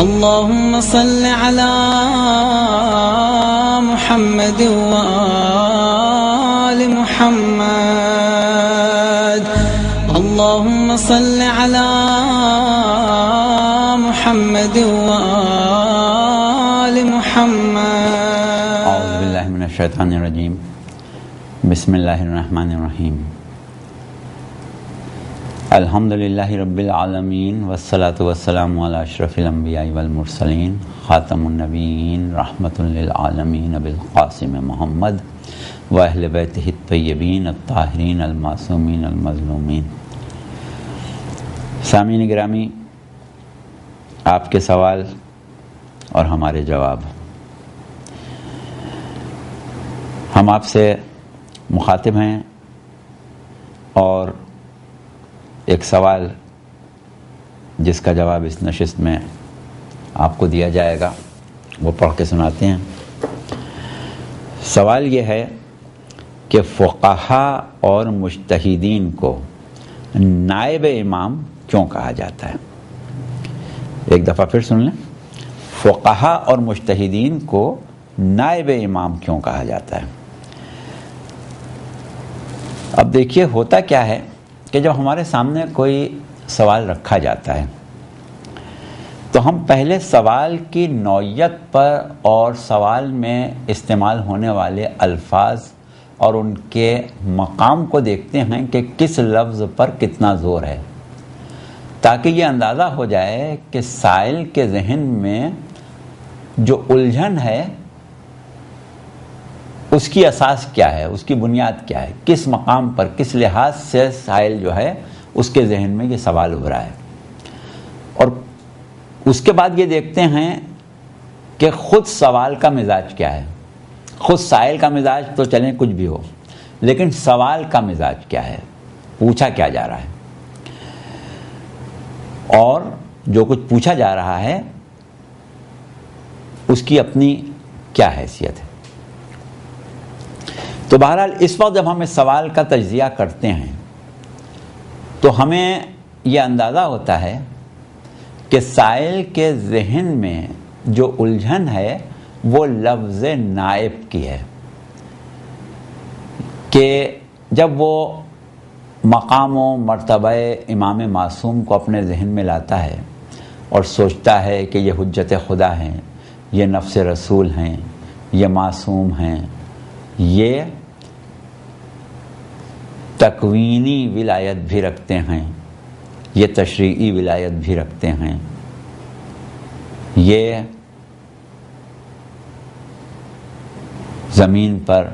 اللهم صل على محمد وآل محمد. اللهم صل على محمد وآل محمد. اعوذ باللہ من الشیطان الرجیم. بسم اللہ الرحمن الرحیم. الحمد للہ رب العالمین والصلاة والسلام علی اشرف الانبیاء والمرسلین خاتم النبیین رحمۃ للعالمین بالقاسم محمد و اہل بیتہ الطیبین الطاہرین المعصومین المظلومین. سامعین گرامی، آپ کے سوال اور ہمارے جواب. ہم آپ سے مخاطب ہیں اور ایک سوال جس کا جواب اس نشست میں آپ کو دیا جائے گا وہ پڑھ کے سناتے ہیں. سوال یہ ہے کہ فقہا اور مجتہدین کو نائب امام کیوں کہا جاتا ہے؟ ایک دفعہ پھر سن لیں. فقہا اور مجتہدین کو نائب امام کیوں کہا جاتا ہے؟ اب دیکھیے، ہوتا کیا ہے کہ جب ہمارے سامنے کوئی سوال رکھا جاتا ہے تو ہم پہلے سوال کی نوعیت پر اور سوال میں استعمال ہونے والے الفاظ اور ان کے مقام کو دیکھتے ہیں کہ کس لفظ پر کتنا زور ہے، تاکہ یہ اندازہ ہو جائے کہ سائل کے ذہن میں جو الجھن ہے اس کی اساس کیا ہے، اس کی بنیاد کیا ہے، کس مقام پر، کس لحاظ سے سائل جو ہے اس کے ذہن میں یہ سوال ابھرا ہے. اور اس کے بعد یہ دیکھتے ہیں کہ خود سوال کا مزاج کیا ہے. خود سائل کا مزاج تو چلیں کچھ بھی ہو، لیکن سوال کا مزاج کیا ہے، پوچھا کیا جا رہا ہے، اور جو کچھ پوچھا جا رہا ہے اس کی اپنی کیا حیثیت ہے. تو بہرحال اس وقت جب ہم اس سوال کا تجزیہ کرتے ہیں تو ہمیں یہ اندازہ ہوتا ہے کہ سائل کے ذہن میں جو الجھن ہے وہ لفظ نائب کی ہے، کہ جب وہ مقام و مرتبہ امام معصوم کو اپنے ذہن میں لاتا ہے اور سوچتا ہے کہ یہ حجت خدا ہیں، یہ نفس رسول ہیں، یہ معصوم ہیں، یہ تکوینی ولایت بھی رکھتے ہیں، یہ تشریعی ولایت بھی رکھتے ہیں، یہ زمین پر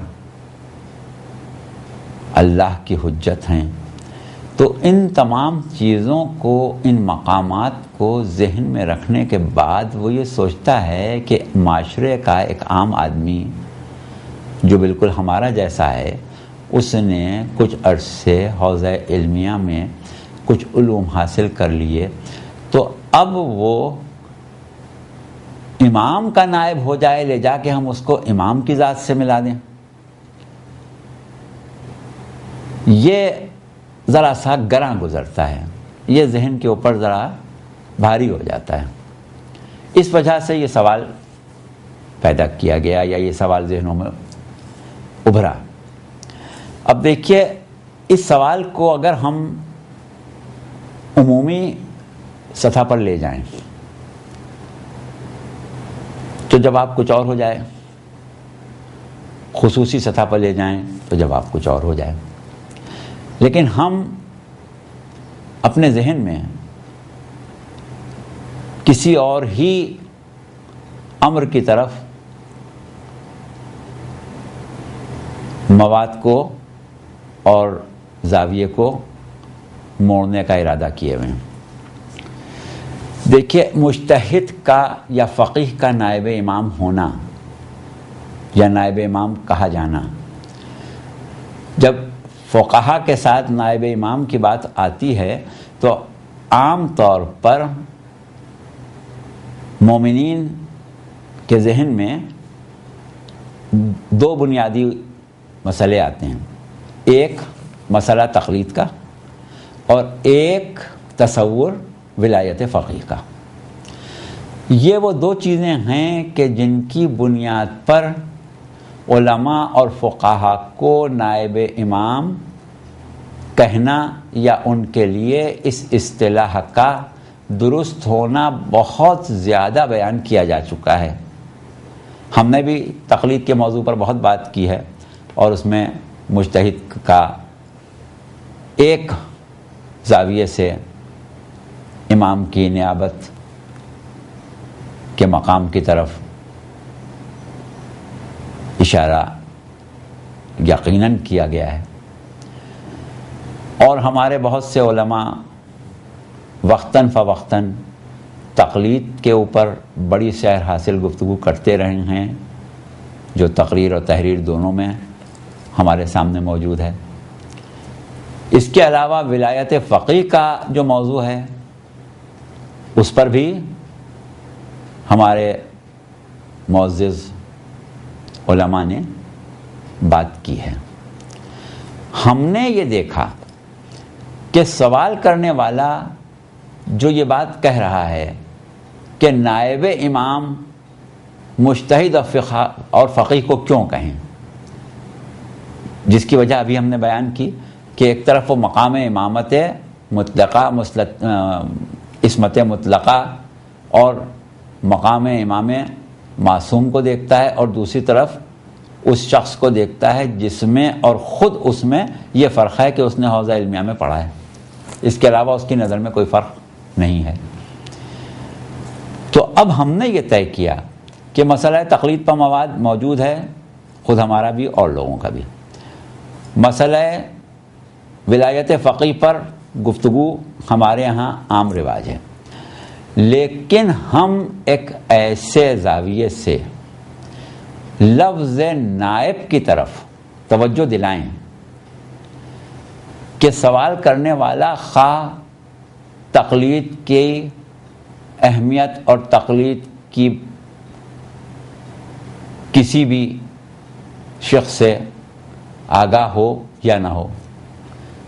اللہ کی حجت ہیں. تو ان تمام چیزوں کو، ان مقامات کو ذہن میں رکھنے کے بعد وہ یہ سوچتا ہے کہ معاشرے کا ایک عام آدمی جو بالکل ہمارا جیسا ہے، اس نے کچھ عرصے حوزہ علمیہ میں کچھ علوم حاصل کر لیے، تو اب وہ امام کا نائب ہو جائے، لے جا کے ہم اس کو امام کی ذات سے ملا دیں. یہ ذرا سا گراں گزرتا ہے، یہ ذہن کے اوپر ذرا بھاری ہو جاتا ہے. اس وجہ سے یہ سوال پیدا کیا گیا یا یہ سوال ذہنوں میں ابھرا. اب دیکھیے، اس سوال کو اگر ہم عمومی سطح پر لے جائیں تو جواب کچھ اور ہو جائے، خصوصی سطح پر لے جائیں تو جواب کچھ اور ہو جائے. لیکن ہم اپنے ذہن میں کسی اور ہی امر کی طرف مواد کو اور زاویے کو موڑنے کا ارادہ کیے ہوئے ہیں. دیکھیے، مجتہد کا یا فقیہ کا نائب امام ہونا یا نائب امام کہا جانا، جب فقہا کے ساتھ نائب امام کی بات آتی ہے تو عام طور پر مومنین کے ذہن میں دو بنیادی مسئلے آتے ہیں. ایک مسئلہ تقلید کا اور ایک تصور ولایت فقیہ کا. یہ وہ دو چیزیں ہیں کہ جن کی بنیاد پر علماء اور فقہا کو نائب امام کہنا یا ان کے لیے اس اصطلاح کا درست ہونا بہت زیادہ بیان کیا جا چکا ہے۔ ہم نے بھی تقلید کے موضوع پر بہت بات کی ہے، اور اس میں مجتہد کا ایک زاویے سے امام کی نیابت کے مقام کی طرف اشارہ یقیناً کیا گیا ہے، اور ہمارے بہت سے علماء وقتاً فوقتاً تقلید کے اوپر بڑی سیر حاصل گفتگو کرتے رہے ہیں، جو تقریر اور تحریر دونوں میں ہمارے سامنے موجود ہے۔ اس کے علاوہ ولایت فقیہ کا جو موضوع ہے اس پر بھی ہمارے معزز علماء نے بات کی ہے۔ ہم نے یہ دیکھا کہ سوال کرنے والا جو یہ بات کہہ رہا ہے کہ نائب امام مجتہد اور فقیہ کو کیوں کہیں، جس کی وجہ ابھی ہم نے بیان کی کہ ایک طرف وہ مقام امامت مطلقہ عصمت مطلقہ اور مقام امام معصوم کو دیکھتا ہے، اور دوسری طرف اس شخص کو دیکھتا ہے جس میں اور خود اس میں یہ فرق ہے کہ اس نے حوزہ علمیہ میں پڑھا ہے، اس کے علاوہ اس کی نظر میں کوئی فرق نہیں ہے۔ تو اب ہم نے یہ طے کیا کہ مسئلہ تقلید پر مواد موجود ہے، خود ہمارا بھی اور لوگوں کا بھی۔ مسئلہ ولایت فقیہ پر گفتگو ہمارے ہاں عام رواج ہے، لیکن ہم ایک ایسے زاویے سے لفظ نائب کی طرف توجہ دلائیں کہ سوال کرنے والا خواہ تقلید کی اہمیت اور تقلید کی کسی بھی شخص سے آگاہ ہو یا نہ ہو،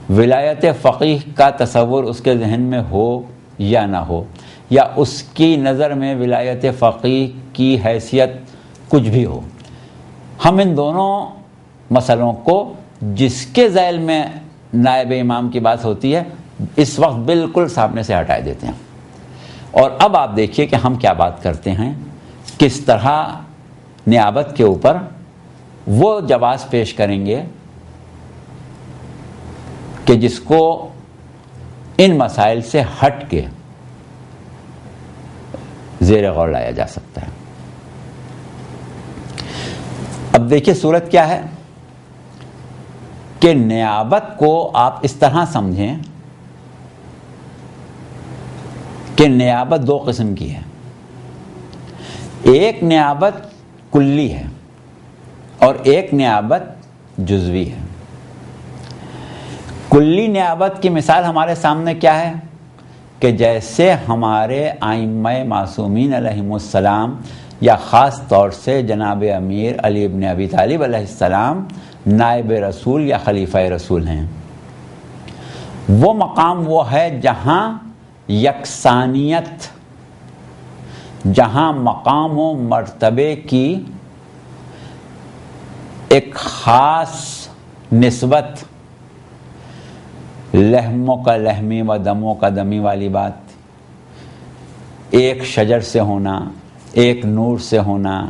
ولایت فقیہ کا تصور اس کے ذہن میں ہو یا نہ ہو، یا اس کی نظر میں ولایت فقیہ کی حیثیت کچھ بھی ہو، ہم ان دونوں مسئلوں کو جس کے ذیل میں نائب امام کی بات ہوتی ہے اس وقت بالکل سامنے سے ہٹائے دیتے ہیں۔ اور اب آپ دیکھیے کہ ہم کیا بات کرتے ہیں، کس طرح نیابت کے اوپر وہ جواز پیش کریں گے کہ جس کو ان مسائل سے ہٹ کے زیر غور لایا جا سکتا ہے۔ اب دیکھیے صورت کیا ہے کہ نیابت کو آپ اس طرح سمجھیں کہ نیابت دو قسم کی ہے، ایک نیابت کلی ہے اور ایک نیابت جزوی ہے۔ کلی نیابت کی مثال ہمارے سامنے کیا ہے کہ جیسے ہمارے ائمہ معصومین علیہم السلام یا خاص طور سے جناب امیر علی ابن ابی طالب علیہ السلام نائب رسول یا خلیفہ رسول ہیں، وہ مقام وہ ہے جہاں یکسانیت، جہاں مقام و مرتبے کی ایک خاص نسبت، لحموں کا لحمی و دموں کا دمی والی بات، ایک شجر سے ہونا، ایک نور سے ہونا،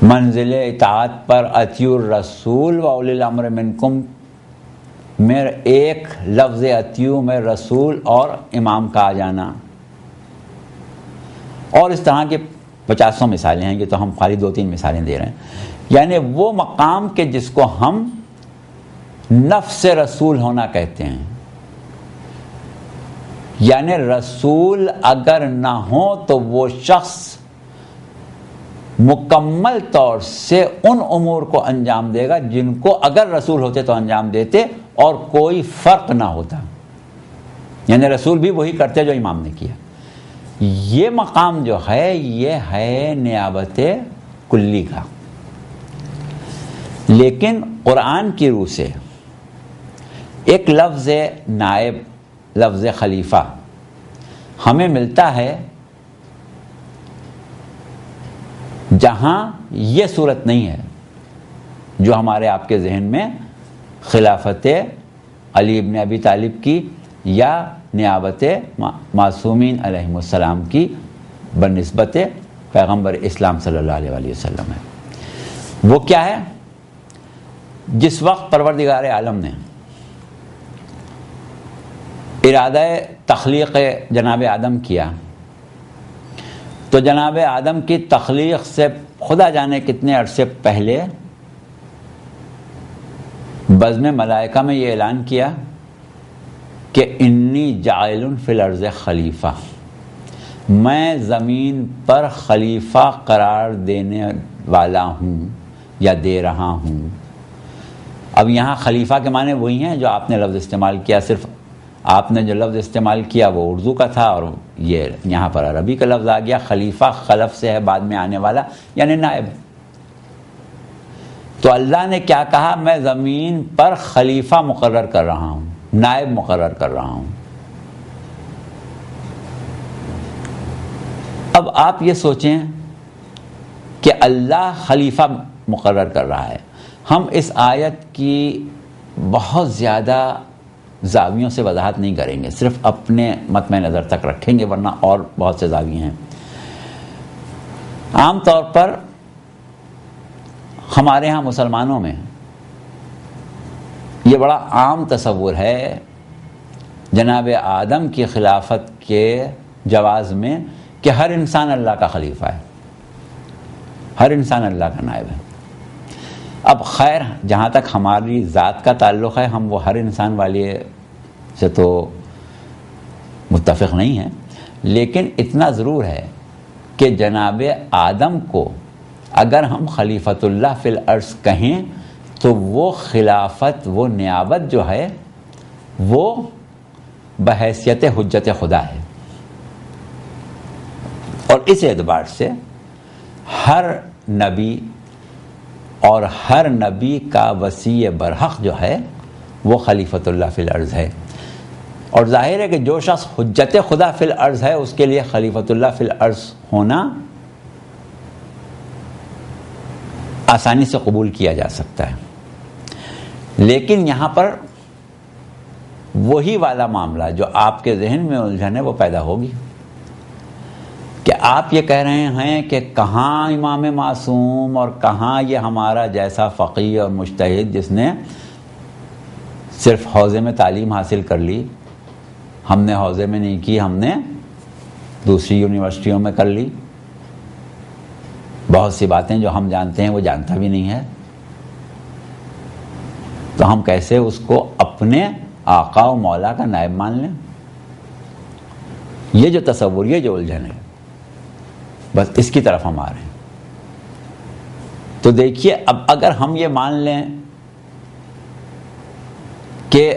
منزل اطاعت پر اطیعوا الرسول و اولی الامر منکم میں ایک لفظ اطیعوا میں رسول اور امام کا آ جانا، اور اس طرح کے 50 مثالیں ہیں، یہ تو ہم خالی 2-3 مثالیں دے رہے ہیں۔ یعنی وہ مقام کے جس کو ہم نفس رسول ہونا کہتے ہیں، یعنی رسول اگر نہ ہو تو وہ شخص مکمل طور سے ان امور کو انجام دے گا جن کو اگر رسول ہوتے تو انجام دیتے اور کوئی فرق نہ ہوتا، یعنی رسول بھی وہی کرتے جو امام نے کیا۔ یہ مقام جو ہے یہ ہے نیابت کلی کا، لیکن قرآن کی روح سے ایک لفظ نائب، لفظ خلیفہ ہمیں ملتا ہے جہاں یہ صورت نہیں ہے جو ہمارے آپ کے ذہن میں خلافت علی ابن ابی طالب کی یا نیابت معصومین علیہم السلام کی بنسبت پیغمبر اسلام صلی اللہ علیہ وآلہ وسلم ہے۔ وہ کیا ہے؟ جس وقت پروردگار عالم نے ارادہ تخلیق جناب آدم کیا تو جناب آدم کی تخلیق سے خدا جانے کتنے عرصے پہلے بزم ملائکہ میں یہ اعلان کیا کہ انی جاعل فی الارض خلیفہ، میں زمین پر خلیفہ قرار دینے والا ہوں یا دے رہا ہوں۔ اب یہاں خلیفہ کے معنی وہی ہیں جو آپ نے لفظ استعمال کیا، صرف آپ نے جو لفظ استعمال کیا وہ اردو کا تھا اور یہ یہاں پر عربی کا لفظ آ گیا۔ خلیفہ خلف سے ہے، بعد میں آنے والا، یعنی نائب۔ تو اللہ نے کیا کہا؟ میں زمین پر خلیفہ مقرر کر رہا ہوں، نائب مقرر کر رہا ہوں۔ اب آپ یہ سوچیں کہ اللہ خلیفہ مقرر کر رہا ہے۔ ہم اس آیت کی بہت زیادہ زاویوں سے وضاحت نہیں کریں گے، صرف اپنے مطمع نظر تک رکھیں گے، ورنہ اور بہت سے زاویے ہیں۔ عام طور پر ہمارے ہاں مسلمانوں میں یہ بڑا عام تصور ہے جناب آدم کی خلافت کے جواز میں کہ ہر انسان اللہ کا خلیفہ ہے، ہر انسان اللہ کا نائب ہے۔ اب خیر جہاں تک ہماری ذات کا تعلق ہے، ہم وہ ہر انسان والے سے تو متفق نہیں ہیں، لیکن اتنا ضرور ہے کہ جناب آدم کو اگر ہم خلیفۃ اللہ فی الارض کہیں تو وہ خلافت، وہ نیابت جو ہے وہ بحیثیت حجت خدا ہے، اور اس اعتبار سے ہر نبی اور ہر نبی کا وصی برحق جو ہے وہ خلیفۃ اللہ فی الارض ہے۔ اور ظاہر ہے کہ جو شخص حجت خدا فی الارض ہے اس کے لیے خلیفۃ اللہ فی الارض ہونا آسانی سے قبول کیا جا سکتا ہے۔ لیکن یہاں پر وہی والا معاملہ جو آپ کے ذہن میں الجھن ہے وہ پیدا ہوگی کہ آپ یہ کہہ رہے ہیں کہ کہاں امام معصوم اور کہاں یہ ہمارا جیسا فقیہ اور مجتہد جس نے صرف حوزے میں تعلیم حاصل کر لی، ہم نے حوزے میں نہیں کی، ہم نے دوسری یونیورسٹیوں میں کر لی، بہت سی باتیں جو ہم جانتے ہیں وہ جانتا بھی نہیں ہے، تو ہم کیسے اس کو اپنے آقا و مولا کا نائب مان لیں؟ یہ جو تصور، یہ جو الجھن ہے، بس اس کی طرف ہم آ رہے ہیں۔ تو دیکھیے اب اگر ہم یہ مان لیں کہ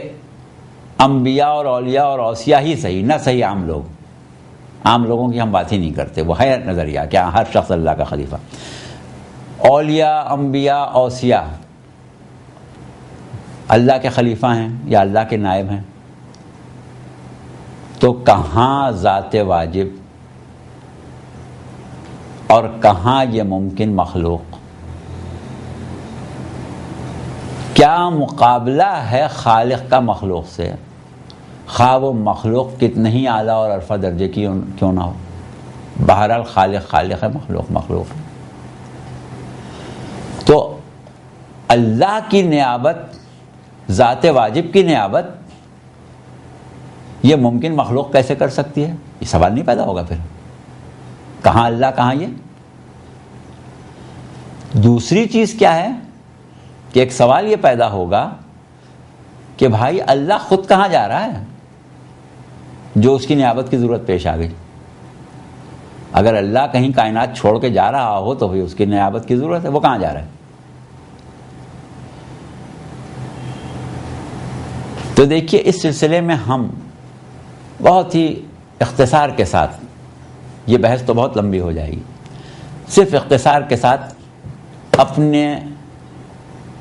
انبیاء اور اولیاء اور اوصیاء ہی صحیح، نہ صحیح عام لوگوں کی ہم بات ہی نہیں کرتے، وہ ہے نظریہ کیا ہر شخص اللہ کا خلیفہ، اولیاء، انبیاء، اوصیاء اللہ کے خلیفہ ہیں یا اللہ کے نائب ہیں، تو کہاں ذات واجب اور کہاں یہ ممکن مخلوق؟ کیا مقابلہ ہے خالق کا مخلوق سے، خواہ وہ مخلوق کتنے ہی اعلیٰ اور عرفہ درجے کی کیوں نہ ہو؟ بہرحال خالق خالق ہے، مخلوق مخلوق ہے۔ تو اللہ کی نیابت، ذات واجب کی نیابت یہ ممکن مخلوق کیسے کر سکتی ہے؟ یہ سوال نہیں پیدا ہوگا پھر، کہاں اللہ کہاں یہ؟ دوسری چیز کیا ہے کہ ایک سوال یہ پیدا ہوگا کہ بھائی اللہ خود کہاں جا رہا ہے جو اس کی نیابت کی ضرورت پیش آ گئی؟ اگر اللہ کہیں کائنات چھوڑ کے جا رہا ہو تو پھر اس کی نیابت کی ضرورت ہے، وہ کہاں جا رہا ہے؟ تو دیکھیے اس سلسلے میں ہم بہت ہی اختصار کے ساتھ، یہ بحث تو بہت لمبی ہو جائے گی، صرف اختصار کے ساتھ اپنے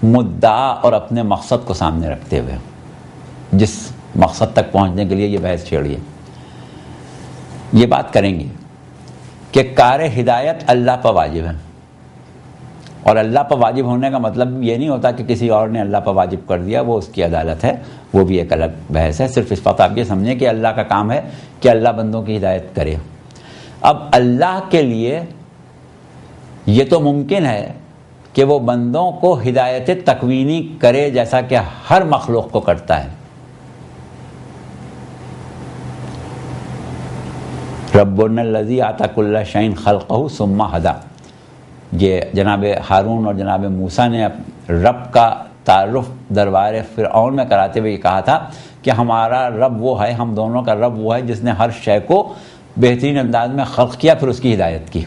مدعا اور اپنے مقصد کو سامنے رکھتے ہوئے، جس مقصد تک پہنچنے کے لیے یہ بحث چھیڑی ہے، یہ بات کریں گے کہ کار ہدایت اللہ پر واجب ہے، اور اللہ پر واجب ہونے کا مطلب یہ نہیں ہوتا کہ کسی اور نے اللہ پر واجب کر دیا، وہ اس کی عدالت ہے، وہ بھی ایک الگ بحث ہے۔ صرف اس وقت آپ یہ سمجھیں کہ اللہ کا کام ہے کہ اللہ بندوں کی ہدایت کرے۔ اب اللہ کے لیے یہ تو ممکن ہے کہ وہ بندوں کو ہدایت تکوینی کرے جیسا کہ ہر مخلوق کو کرتا ہے۔ ربنا الذی اعطى كل شيء خلقه ثم هدى، یہ جناب ہارون اور جناب موسیٰ نے رب کا تعارف دربار فرعون میں کراتے ہوئے یہ کہا تھا کہ ہمارا رب وہ ہے، ہم دونوں کا رب وہ ہے جس نے ہر شے کو بہترین انداز میں خلق کیا، پھر اس کی ہدایت کی۔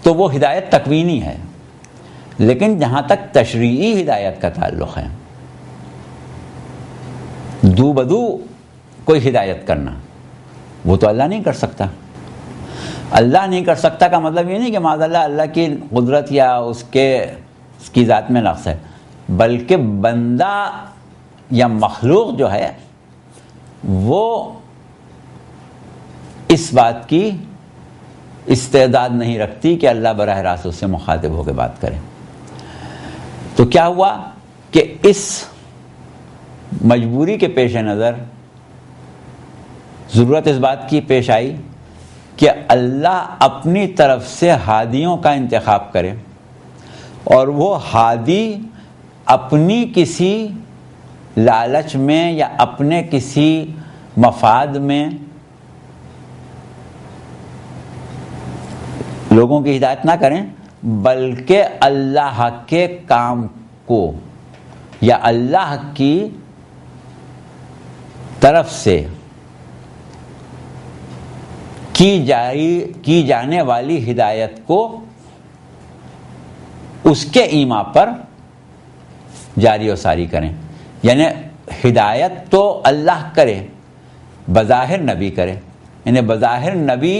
تو وہ ہدایت تکوینی ہے، لیکن جہاں تک تشریعی ہدایت کا تعلق ہے، دو بدو کوئی ہدایت کرنا، وہ تو اللہ نہیں کر سکتا۔ اللہ نہیں کر سکتا کا مطلب یہ نہیں کہ معاذ اللہ اللہ کی قدرت یا اس کی ذات میں نقص ہے، بلکہ بندہ یا مخلوق جو ہے وہ اس بات کی استعداد نہیں رکھتی کہ اللہ براہ راست اس سے مخاطب ہو کے بات کرے۔ تو کیا ہوا کہ اس مجبوری کے پیش نظر ضرورت اس بات کی پیش آئی کہ اللہ اپنی طرف سے ہادیوں کا انتخاب کرے، اور وہ ہادی اپنی کسی لالچ میں یا اپنے کسی مفاد میں لوگوں کی ہدایت نہ کریں، بلکہ اللہ کے کام کو یا اللہ کی طرف سے کی جانے والی ہدایت کو اس کے ایما پر جاری و ساری کریں۔ یعنی ہدایت تو اللہ کرے، بظاہر نبی کرے، یعنی بظاہر نبی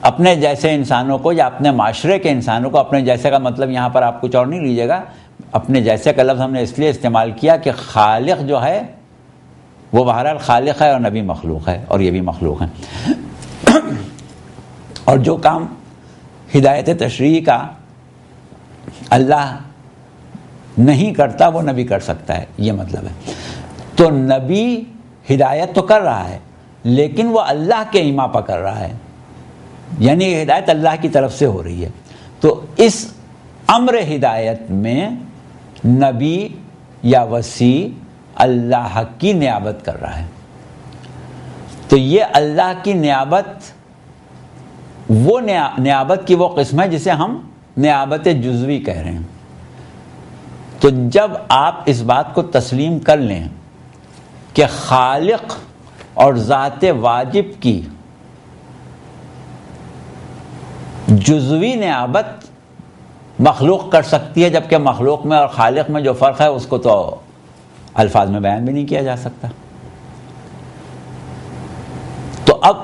اپنے جیسے انسانوں کو یا اپنے معاشرے کے انسانوں کو، اپنے جیسے کا مطلب یہاں پر آپ کچھ اور نہیں لیجیے گا، اپنے جیسے کا لفظ ہم نے اس لیے استعمال کیا کہ خالق جو ہے وہ بہرحال خالق ہے اور نبی مخلوق ہے، اور یہ بھی مخلوق ہے۔ اور جو کام ہدایت تشریعی کا اللہ نہیں کرتا وہ نبی کر سکتا ہے، یہ مطلب ہے۔ تو نبی ہدایت تو کر رہا ہے لیکن وہ اللہ کے ایما پر کر رہا ہے، یعنی یہ ہدایت اللہ کی طرف سے ہو رہی ہے۔ تو اس امر ہدایت میں نبی یا وسیع اللہ کی نیابت کر رہا ہے۔ تو یہ اللہ کی نیابت وہ نیابت کی وہ قسم ہے جسے ہم نیابت جزوی کہہ رہے ہیں۔ تو جب آپ اس بات کو تسلیم کر لیں کہ خالق اور ذات واجب کی جزوی نیابت مخلوق کر سکتی ہے، جبکہ مخلوق میں اور خالق میں جو فرق ہے اس کو تو الفاظ میں بیان بھی نہیں کیا جا سکتا، تو اب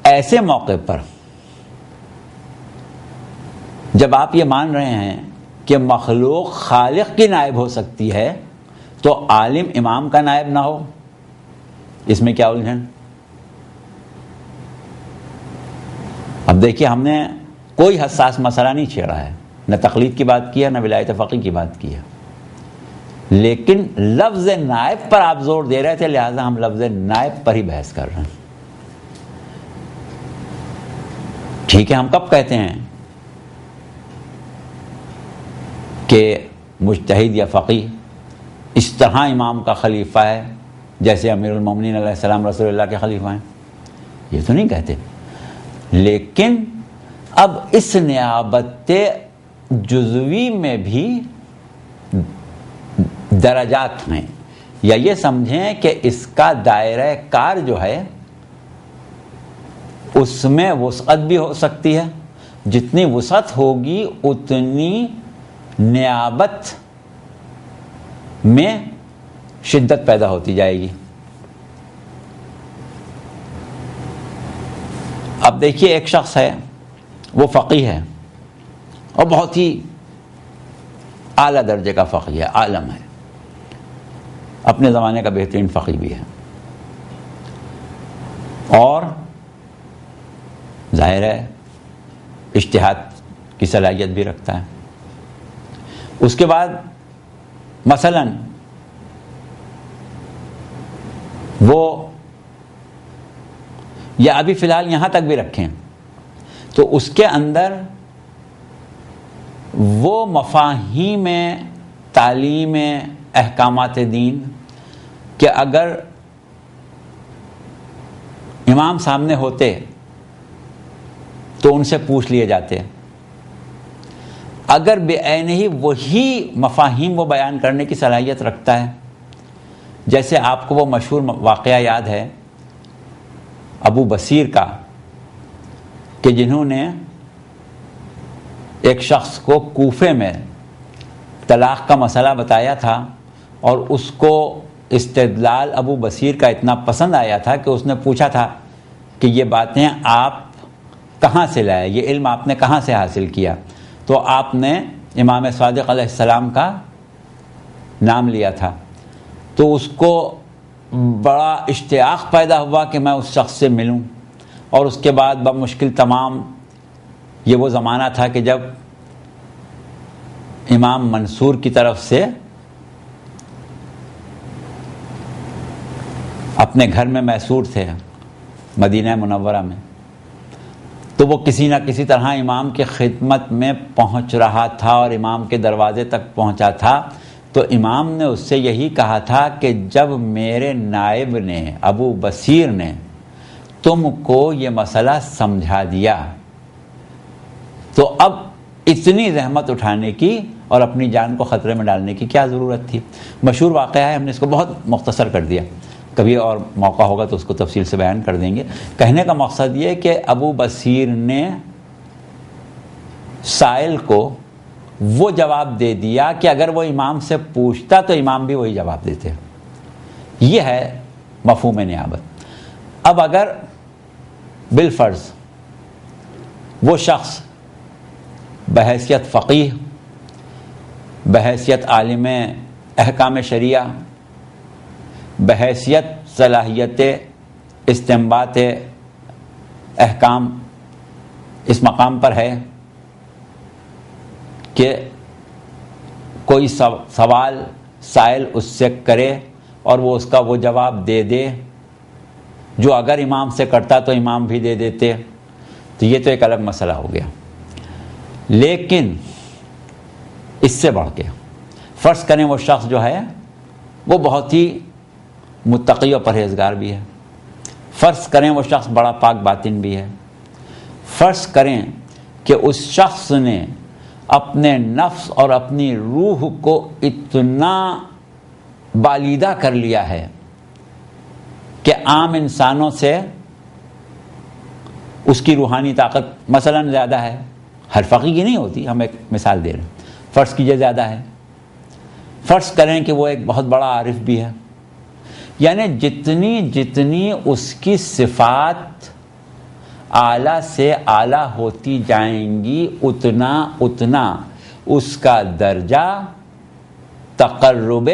ایسے موقع پر جب آپ یہ مان رہے ہیں کہ مخلوق خالق کی نائب ہو سکتی ہے تو عالم امام کا نائب نہ ہو، اس میں کیا الجھن؟ اب دیکھیے، ہم نے کوئی حساس مسئلہ نہیں چھیڑا ہے، نہ تقلید کی بات کی ہے، نہ ولایت فقیہ کی بات کی ہے، لیکن لفظ نائب پر آپ زور دے رہے تھے، لہٰذا ہم لفظ نائب پر ہی بحث کر رہے ہیں۔ ٹھیک ہے، ہم کب کہتے ہیں کہ مجتہد یا فقیہ اس طرح امام کا خلیفہ ہے جیسے امیر المومنین علیہ السلام رسول اللہ کے خلیفہ ہیں، یہ تو نہیں کہتے، لیکن اب اس نیابت جزوی میں بھی درجات ہیں، یا یہ سمجھیں کہ اس کا دائرہ کار جو ہے اس میں وسعت بھی ہو سکتی ہے، جتنی وسعت ہوگی اتنی نیابت میں شدت پیدا ہوتی جائے گی۔ اب دیکھیے، ایک شخص ہے وہ فقیہ ہے اور بہت ہی اعلیٰ درجے کا فقیہ ہے، عالم ہے، اپنے زمانے کا بہترین فقیہ بھی ہے، اور ظاہر ہے اجتہاد کی صلاحیت بھی رکھتا ہے. اس کے بعد مثلاً وہ یا ابھی فی الحال یہاں تک بھی رکھیں تو اس کے اندر وہ مفاہیم تعلیم احکامات دین کہ اگر امام سامنے ہوتے تو ان سے پوچھ لیے جاتے, اگر بے عین ہی وہی مفاہیم وہ بیان کرنے کی صلاحیت رکھتا ہے. جیسے آپ کو وہ مشہور واقعہ یاد ہے ابو بصیر کا, کہ جنہوں نے ایک شخص کو کوفے میں طلاق کا مسئلہ بتایا تھا اور اس کو استدلال ابو بصیر کا اتنا پسند آیا تھا کہ اس نے پوچھا تھا کہ یہ باتیں آپ کہاں سے لائے, یہ علم آپ نے کہاں سے حاصل کیا؟ تو آپ نے امام صادق علیہ السلام کا نام لیا تھا. تو اس کو بڑا اشتیاق پیدا ہوا کہ میں اس شخص سے ملوں, اور اس کے بعد بمشکل تمام, یہ وہ زمانہ تھا کہ جب امام منصور کی طرف سے اپنے گھر میں محصور تھے مدینہ منورہ میں, تو وہ کسی نہ کسی طرح امام کی خدمت میں پہنچ رہا تھا اور امام کے دروازے تک پہنچا تھا. تو امام نے اس سے یہی کہا تھا کہ جب میرے نائب نے ابو بصیر نے تم کو یہ مسئلہ سمجھا دیا تو اب اتنی زحمت اٹھانے کی اور اپنی جان کو خطرے میں ڈالنے کی کیا ضرورت تھی. مشہور واقعہ ہے, ہم نے اس کو بہت مختصر کر دیا, کبھی اور موقع ہوگا تو اس کو تفصیل سے بیان کر دیں گے. کہنے کا مقصد یہ کہ ابو بصیر نے سائل کو وہ جواب دے دیا کہ اگر وہ امام سے پوچھتا تو امام بھی وہی جواب دیتے. یہ ہے مفہوم نیابت. اب اگر بالفرض وہ شخص بحیثیت فقیہ, بحیثیت عالم احکام شریعہ, بحیثیت صلاحیت استنباط احکام اس مقام پر ہے کہ کوئی سوال سائل اس سے کرے اور وہ اس کا وہ جواب دے دے جو اگر امام سے کرتا تو امام بھی دے دیتے, تو یہ تو ایک الگ مسئلہ ہو گیا. لیکن اس سے بڑھ کے فرض کریں وہ شخص جو ہے وہ بہت ہی متقی و پرہیزگار بھی ہے, فرض کریں وہ شخص بڑا پاک باطن بھی ہے, فرض کریں کہ اس شخص نے اپنے نفس اور اپنی روح کو اتنا بالیدہ کر لیا ہے کہ عام انسانوں سے اس کی روحانی طاقت مثلا زیادہ ہے. ہر فقیہ کی نہیں ہوتی, ہم ایک مثال دے رہے ہیں, فرض کیجئے زیادہ ہے. فرض کریں کہ وہ ایک بہت بڑا عارف بھی ہے, یعنی جتنی اس کی صفات اعلیٰ سے اعلیٰ ہوتی جائیں گی اتنا اس کا درجہ تقرب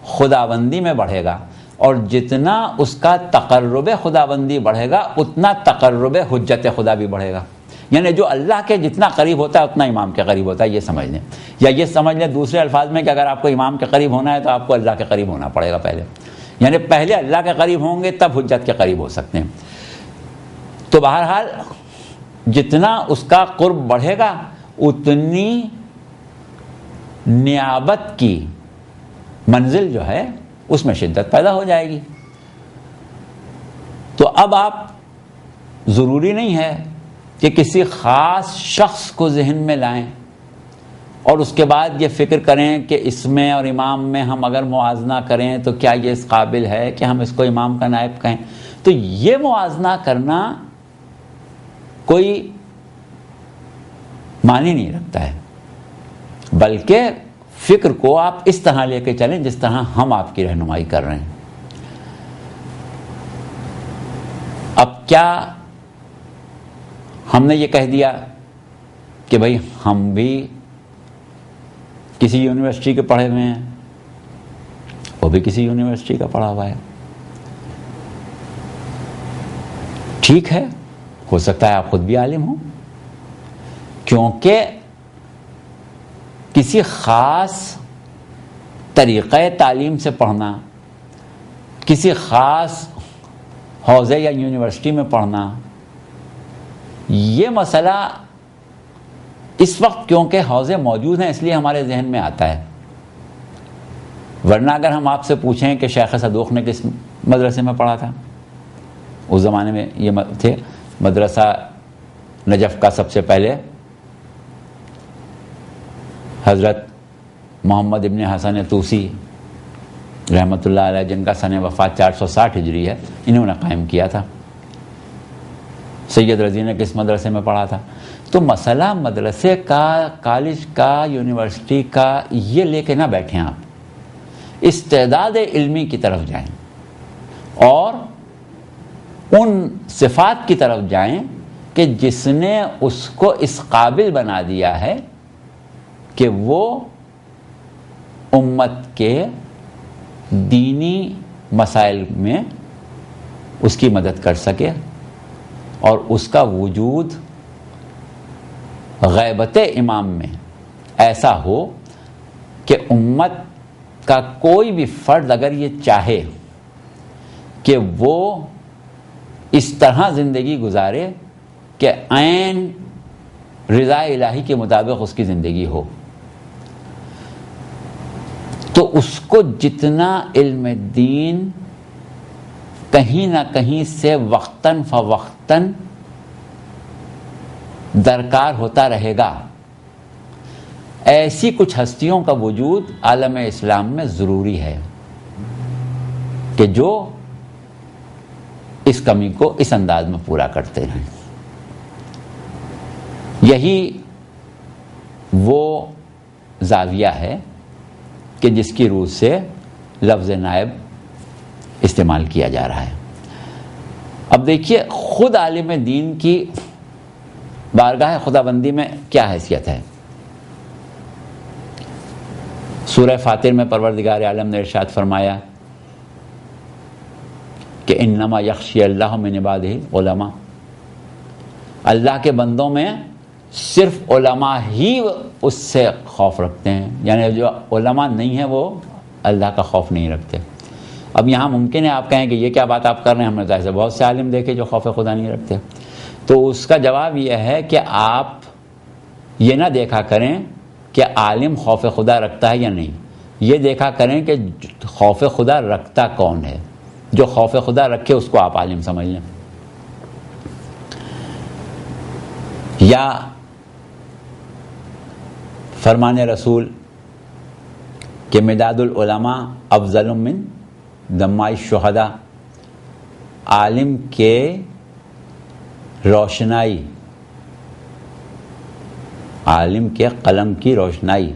خداوندی میں بڑھے گا, اور جتنا اس کا تقرب خداوندی بڑھے گا اتنا تقرب حجت خدا بھی بڑھے گا. یعنی جو اللہ کے جتنا قریب ہوتا ہے اتنا امام کے قریب ہوتا ہے, یہ سمجھ لیں. یا یہ سمجھ لیں دوسرے الفاظ میں کہ اگر آپ کو امام کے قریب ہونا ہے تو آپ کو اللہ کے قریب ہونا پڑے گا پہلے, یعنی پہلے اللہ کے قریب ہوں گے تب حجت کے قریب ہو سکتے ہیں. تو بہرحال جتنا اس کا قرب بڑھے گا اتنی نیابت کی منزل جو ہے اس میں شدت پیدا ہو جائے گی. تو اب آپ ضروری نہیں ہے کہ کسی خاص شخص کو ذہن میں لائیں اور اس کے بعد یہ فکر کریں کہ اس میں اور امام میں ہم اگر موازنہ کریں تو کیا یہ اس قابل ہے کہ ہم اس کو امام کا نائب کہیں. تو یہ موازنہ کرنا کوئی معنی نہیں رکھتا ہے, بلکہ فکر کو آپ اس طرح لے کے چلیں جس طرح ہم آپ کی رہنمائی کر رہے ہیں. اب کیا ہم نے یہ کہہ دیا کہ بھئی ہم بھی کسی یونیورسٹی کے پڑھے ہوئے ہیں, وہ بھی کسی یونیورسٹی کا پڑھا ہوا ہے, ٹھیک ہے، ہو سکتا ہے آپ خود بھی عالم ہوں، کیونکہ کسی خاص طریقہ تعلیم سے پڑھنا، کسی خاص حوزے یا یونیورسٹی میں پڑھنا، یہ مسئلہ اس وقت کیونکہ حوزے موجود ہیں اس لیے ہمارے ذہن میں آتا ہے، ورنہ اگر ہم آپ سے پوچھیں کہ شیخ صدوق نے کس مدرسے میں پڑھا تھا، اس زمانے میں یہ تھے مدرسہ نجف کا سب سے پہلے حضرت محمد ابن حسن طوسی رحمۃ اللہ علیہ، جن کا سن وفات 460 ہجری ہے، انہوں نے قائم کیا تھا۔ سید رضی نے کس مدرسے میں پڑھا تھا؟ تو مسئلہ مدرسے کا، کالج کا، یونیورسٹی کا یہ لے کے نہ بیٹھیں، آپ استعداد علمی کی طرف جائیں اور ان صفات کی طرف جائیں کہ جس نے اس کو اس قابل بنا دیا ہے کہ وہ امت کے دینی مسائل میں اس کی مدد کر سکے اور اس کا وجود غیبت امام میں ایسا ہو کہ امت کا کوئی بھی فرد اگر یہ چاہے کہ وہ اس طرح زندگی گزارے کہ عین رضا الہی کے مطابق اس کی زندگی ہو، تو اس کو جتنا علم دین کہیں نہ کہیں سے وقتاً فوقتاً درکار ہوتا رہے گا۔ ایسی کچھ ہستیوں کا وجود عالم اسلام میں ضروری ہے کہ جو اس کمی کو اس انداز میں پورا کرتے ہیں۔ یہی وہ زاویہ ہے کہ جس کی روح سے لفظ نائب استعمال کیا جا رہا ہے۔ اب دیکھیے خود عالم دین کی بارگاہ خداوندی میں کیا حیثیت ہے۔ سورہ فاتر میں پروردگار عالم نے ارشاد فرمایا کہ انما یخشی اللہ من عبادہ العلماء، اللہ کے بندوں میں صرف علماء ہی اس سے خوف رکھتے ہیں، یعنی جو علماء نہیں ہیں وہ اللہ کا خوف نہیں رکھتے۔ اب یہاں ممکن ہے آپ کہیں کہ یہ کیا بات آپ کر رہے ہیں، ہم نے ایسے بہت سے عالم دیکھے جو خوف خدا نہیں رکھتے۔ تو اس کا جواب یہ ہے کہ آپ یہ نہ دیکھا کریں کہ عالم خوف خدا رکھتا ہے یا نہیں، یہ دیکھا کریں کہ خوف خدا رکھتا کون ہے۔ جو خوف خدا رکھے اس کو آپ عالم سمجھ لیں۔ یا فرمان رسول کہ مداد العلماء افضل من دماء الشہداء، عالم کے روشنائی، عالم کے قلم کی روشنائی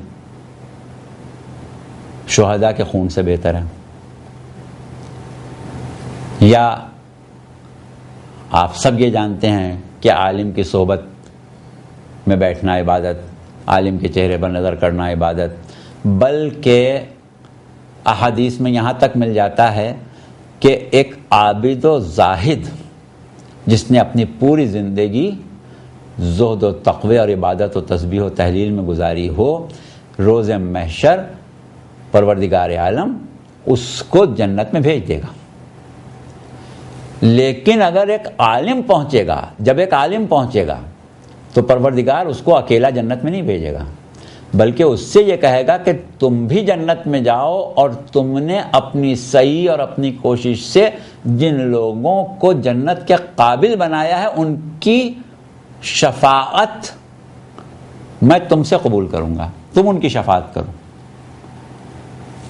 شہداء کے خون سے بہتر ہے۔ یا آپ سب یہ جانتے ہیں کہ عالم کی صحبت میں بیٹھنا عبادت، عالم کے چہرے پر نظر کرنا عبادت، بلکہ احادیث میں یہاں تک مل جاتا ہے کہ ایک عابد و زاہد جس نے اپنی پوری زندگی زہد و تقوی اور عبادت و تسبیح و تحلیل میں گزاری ہو، روز محشر پروردگار عالم اس کو جنت میں بھیج دے گا۔ لیکن اگر ایک عالم پہنچے گا، جب ایک عالم پہنچے گا تو پروردگار اس کو اکیلا جنت میں نہیں بھیجے گا، بلکہ اس سے یہ کہے گا کہ تم بھی جنت میں جاؤ اور تم نے اپنی سعی اور اپنی کوشش سے جن لوگوں کو جنت کے قابل بنایا ہے ان کی شفاعت میں تم سے قبول کروں گا، تم ان کی شفاعت کرو۔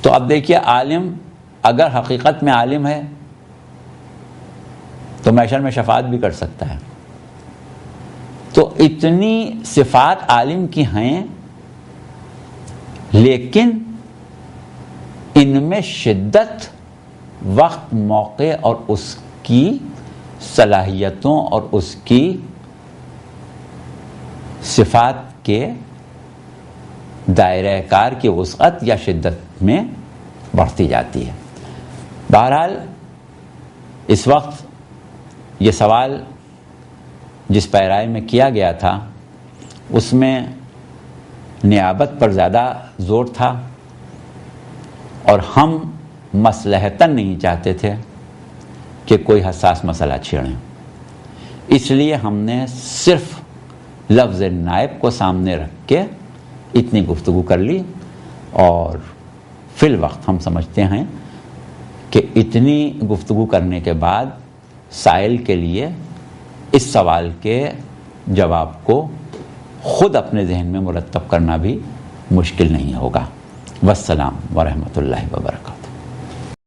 تو اب دیکھیے عالم اگر حقیقت میں عالم ہے تو محشر میں شفاعت بھی کر سکتا ہے۔ تو اتنی صفات عالم کی ہیں، لیکن ان میں شدت، وقت، موقع اور اس کی صلاحیتوں اور اس کی صفات کے دائرہ کار کی وسعت یا شدت میں بڑھتی جاتی ہے۔ بہرحال اس وقت یہ سوال جس پیرائے میں کیا گیا تھا اس میں نیابت پر زیادہ زور تھا اور ہم مصلحتاً نہیں چاہتے تھے کہ کوئی حساس مسئلہ چھیڑیں، اس لیے ہم نے صرف لفظ نائب کو سامنے رکھ کے اتنی گفتگو کر لی، اور فی الوقت ہم سمجھتے ہیں کہ اتنی گفتگو کرنے کے بعد سائل کے لیے اس سوال کے جواب کو خود اپنے ذہن میں مرتب کرنا بھی مشکل نہیں ہوگا۔ والسلام ورحمۃ اللہ وبرکاتہ۔